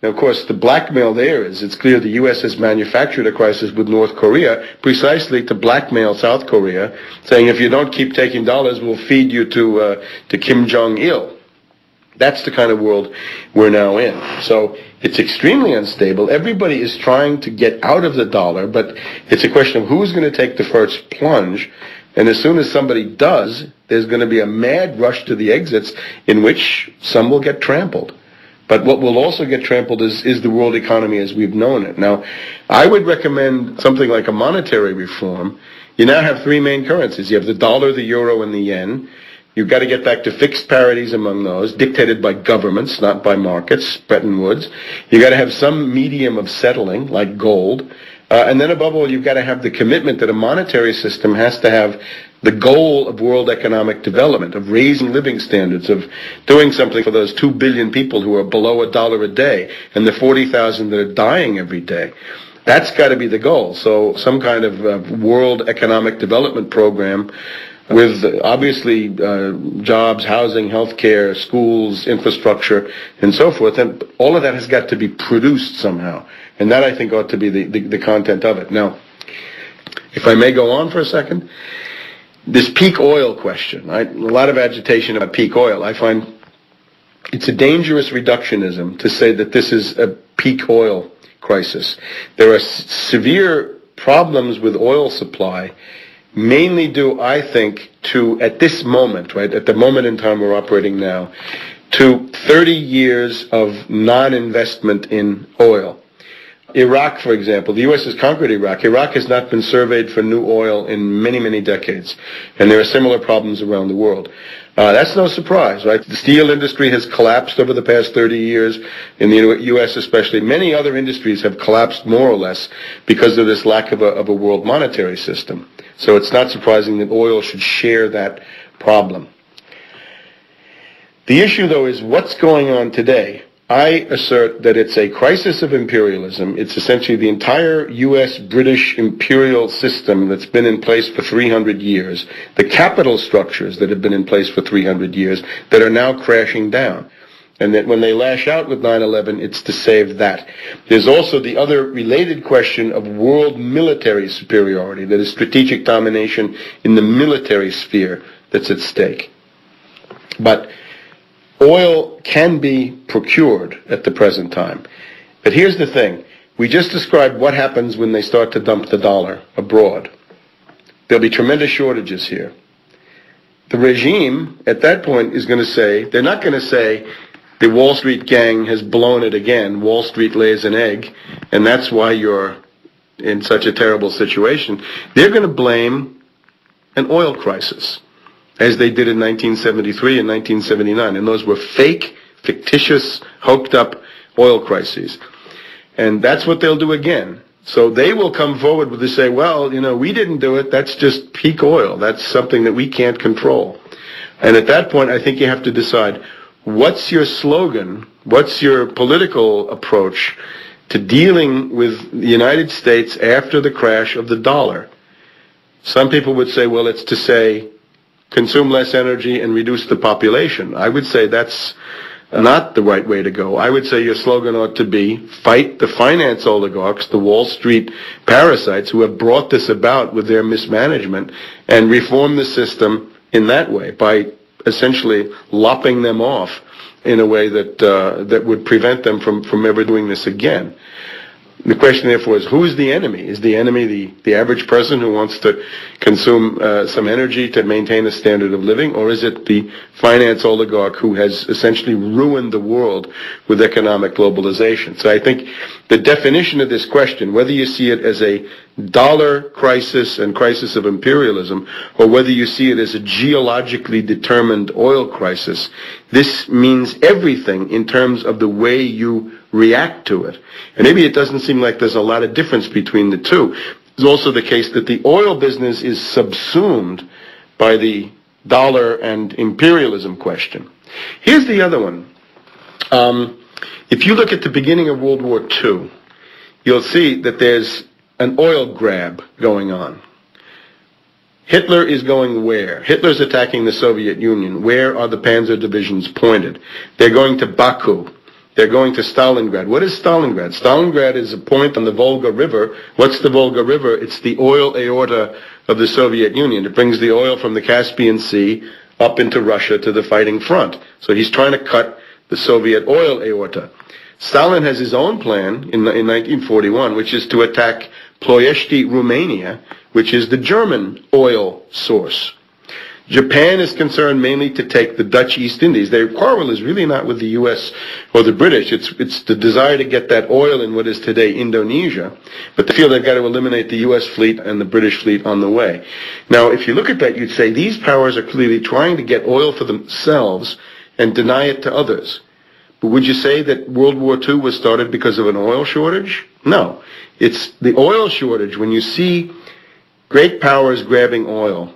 Now, of course, the blackmail there is it's clear the U.S. has manufactured a crisis with North Korea precisely to blackmail South Korea, saying if you don't keep taking dollars, we'll feed you to Kim Jong-il. That's the kind of world we're now in. So it's extremely unstable. Everybody is trying to get out of the dollar, but it's a question of who's going to take the first plunge. And as soon as somebody does, there's going to be a mad rush to the exits in which some will get trampled. But what will also get trampled is the world economy as we've known it. Now, I would recommend something like a monetary reform. You now have three main currencies. You have the dollar, the euro, and the yen. You've got to get back to fixed parities among those, dictated by governments, not by markets, Bretton Woods. You've got to have some medium of settling, like gold. And then above all, you've got to have the commitment that a monetary system has to have the goal of world economic development, of raising living standards, of doing something for those 2 billion people who are below $1 a day and the 40,000 that are dying every day. That's got to be the goal. So some kind of world economic development program with obviously jobs, housing, healthcare, schools, infrastructure, and so forth. And all of that has got to be produced somehow. And that, I think, ought to be the content of it. Now, if I may go on for a second, this peak oil question, right? A lot of agitation about peak oil. I find it's a dangerous reductionism to say that this is a peak oil crisis. There are severe problems with oil supply, mainly due, I think, to, at this moment, right, at the moment in time we're operating now, to 30 years of non-investment in oil. Iraq, for example, the U.S. has conquered Iraq. Iraq has not been surveyed for new oil in many, many decades. And there are similar problems around the world. That's no surprise, right? The steel industry has collapsed over the past 30 years, in the U.S. especially. Many other industries have collapsed more or less because of this lack of a world monetary system. So it's not surprising that oil should share that problem. The issue, though, is what's going on today. I assert that it's a crisis of imperialism. It's essentially the entire U.S. British imperial system that's been in place for 300 years, the capital structures that have been in place for 300 years that are now crashing down. And that when they lash out with 9/11, it's to save that. There's also the other related question of world military superiority, that is strategic domination in the military sphere that's at stake. But oil can be procured at the present time. But here's the thing. We just described what happens when they start to dump the dollar abroad. There'll be tremendous shortages here. The regime at that point is going to say, they're not going to say, the Wall Street gang has blown it again, Wall Street lays an egg, and that's why you're in such a terrible situation. They're going to blame an oil crisis, as they did in 1973 and 1979. And those were fake, fictitious, hooked-up oil crises. And that's what they'll do again. So they will come forward with to say, well, we didn't do it. That's just peak oil. That's something that we can't control. And at that point, I think you have to decide, what's your slogan? What's your political approach to dealing with the United States after the crash of the dollar? Some people would say, well, it's to say, consume less energy and reduce the population. I would say that's not the right way to go. I would say your slogan ought to be, fight the finance oligarchs, the Wall Street parasites who have brought this about with their mismanagement, and reform the system in that way by essentially lopping them off in a way that would prevent them from ever doing this again. The question, therefore, is who is the enemy? Is the enemy the average person who wants to consume some energy to maintain a standard of living, or is it the finance oligarch who has essentially ruined the world with economic globalization? So I think the definition of this question, whether you see it as a dollar crisis and crisis of imperialism, or whether you see it as a geologically determined oil crisis, this means everything in terms of the way you react to it. And maybe it doesn't seem like there's a lot of difference between the two. It's also the case that the oil business is subsumed by the dollar and imperialism question. Here's the other one. If you look at the beginning of World War II, you'll see that there's an oil grab going on. Hitler is going where? Hitler's attacking the Soviet Union. Where are the panzer divisions pointed? They're going to Baku. they're going to Stalingrad. What is Stalingrad? Stalingrad is a point on the Volga River. What's the Volga River? It's the oil aorta of the Soviet Union. It brings the oil from the Caspian Sea up into Russia to the fighting front. So he's trying to cut the Soviet oil aorta. Stalin has his own plan in 1941, which is to attack Ploiești, Romania, which is the German oil source. Japan is concerned mainly to take the Dutch East Indies. Their quarrel is really not with the U.S. or the British. It's the desire to get that oil in what is today Indonesia. But they feel they've got to eliminate the U.S. fleet and the British fleet on the way. Now, if you look at that, you'd say these powers are clearly trying to get oil for themselves and deny it to others. But would you say that World War II was started because of an oil shortage? No. It's the oil shortage. When you see great powers grabbing oil,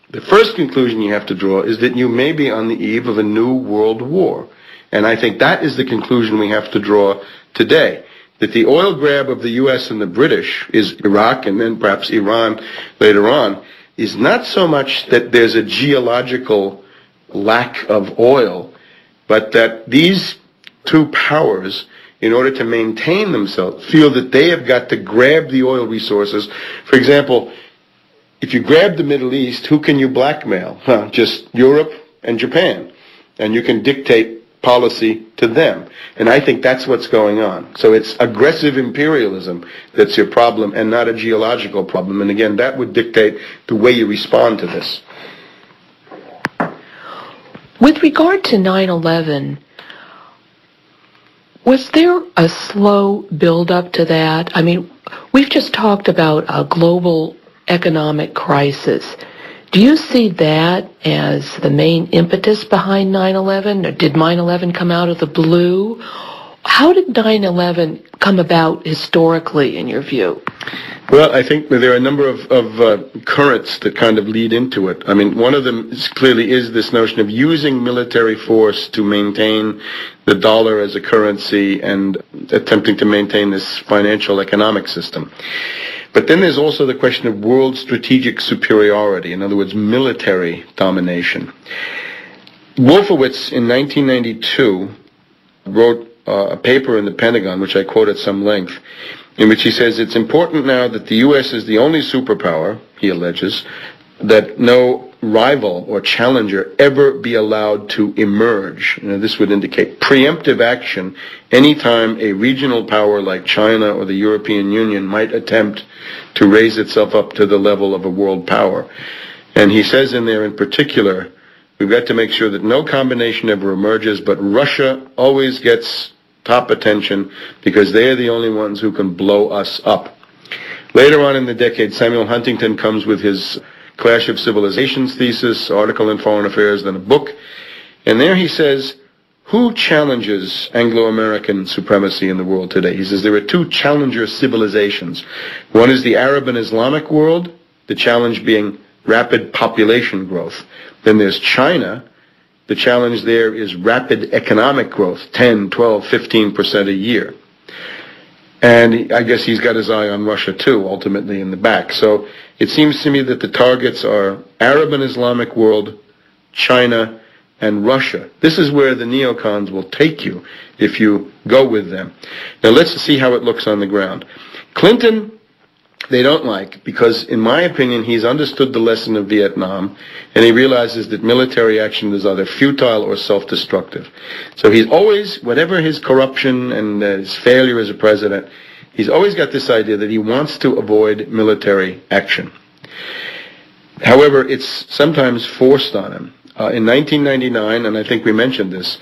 the first conclusion you have to draw is that you may be on the eve of a new world war. And I think that is the conclusion we have to draw today. That the oil grab of the U.S. and the British is Iraq and then perhaps Iran later on is not so much that there's a geological lack of oil, but that these two powers, in order to maintain themselves, feel that they have got to grab the oil resources. For example, if you grab the Middle East, who can you blackmail? Just Europe and Japan. And you can dictate policy to them. And I think that's what's going on. So it's aggressive imperialism that's your problem and not a geological problem. And again, that would dictate the way you respond to this. With regard to 9/11, was there a slow build-up to that? I mean, we've just talked about a global economic crisis. Do you see that as the main impetus behind 9/11? Or did 9/11 come out of the blue? How did 9/11 come about historically, in your view? Well, I think there are a number of currents that kind of lead into it. I mean, one of them clearly is this notion of using military force to maintain the dollar as a currency and attempting to maintain this financial economic system. But then there's also the question of world strategic superiority, in other words, military domination. Wolfowitz, in 1992, wrote a paper in the Pentagon, which I quote at some length, in which he says it's important now that the U.S. is the only superpower, he alleges, that no rival or challenger ever be allowed to emerge. This would indicate preemptive action anytime a regional power like China or the European Union might attempt to raise itself up to the level of a world power. And he says in there in particular, we've got to make sure that no combination ever emerges, but Russia always gets top attention because they are the only ones who can blow us up. Later on in the decade, Samuel Huntington comes with his Clash of Civilizations thesis, article in Foreign Affairs, then a book. And there he says, who challenges Anglo-American supremacy in the world today? He says there are two challenger civilizations. One is the Arab and Islamic world, the challenge being rapid population growth. Then there's China. The challenge there is rapid economic growth, 10, 12, 15% a year. And I guess he's got his eye on Russia too, ultimately in the back. So it seems to me that the targets are Arab and Islamic world, China, and Russia. This is where the neocons will take you if you go with them. Now let's see how it looks on the ground. Clinton, they don't like because, in my opinion, he's understood the lesson of Vietnam and he realizes that military action is either futile or self-destructive. So he's always, whatever his corruption and his failure as a president, he's always got this idea that he wants to avoid military action. However, it's sometimes forced on him. In 1999, and I think we mentioned this,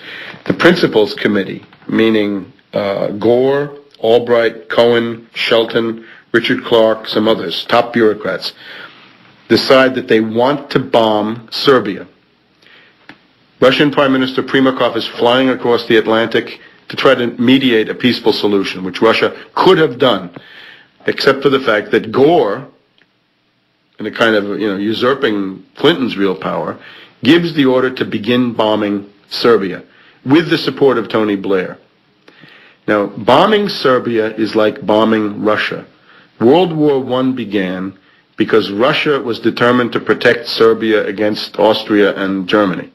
the Principals Committee, meaning Gore, Albright, Cohen, Shelton, Richard Clark, some others, top bureaucrats, decide that they want to bomb Serbia. Russian Prime Minister Primakov is flying across the Atlantic to try to mediate a peaceful solution, which Russia could have done, except for the fact that Gore, in a kind of usurping Clinton's real power, gives the order to begin bombing Serbia with the support of Tony Blair. Now, bombing Serbia is like bombing Russia. World War I began because Russia was determined to protect Serbia against Austria and Germany.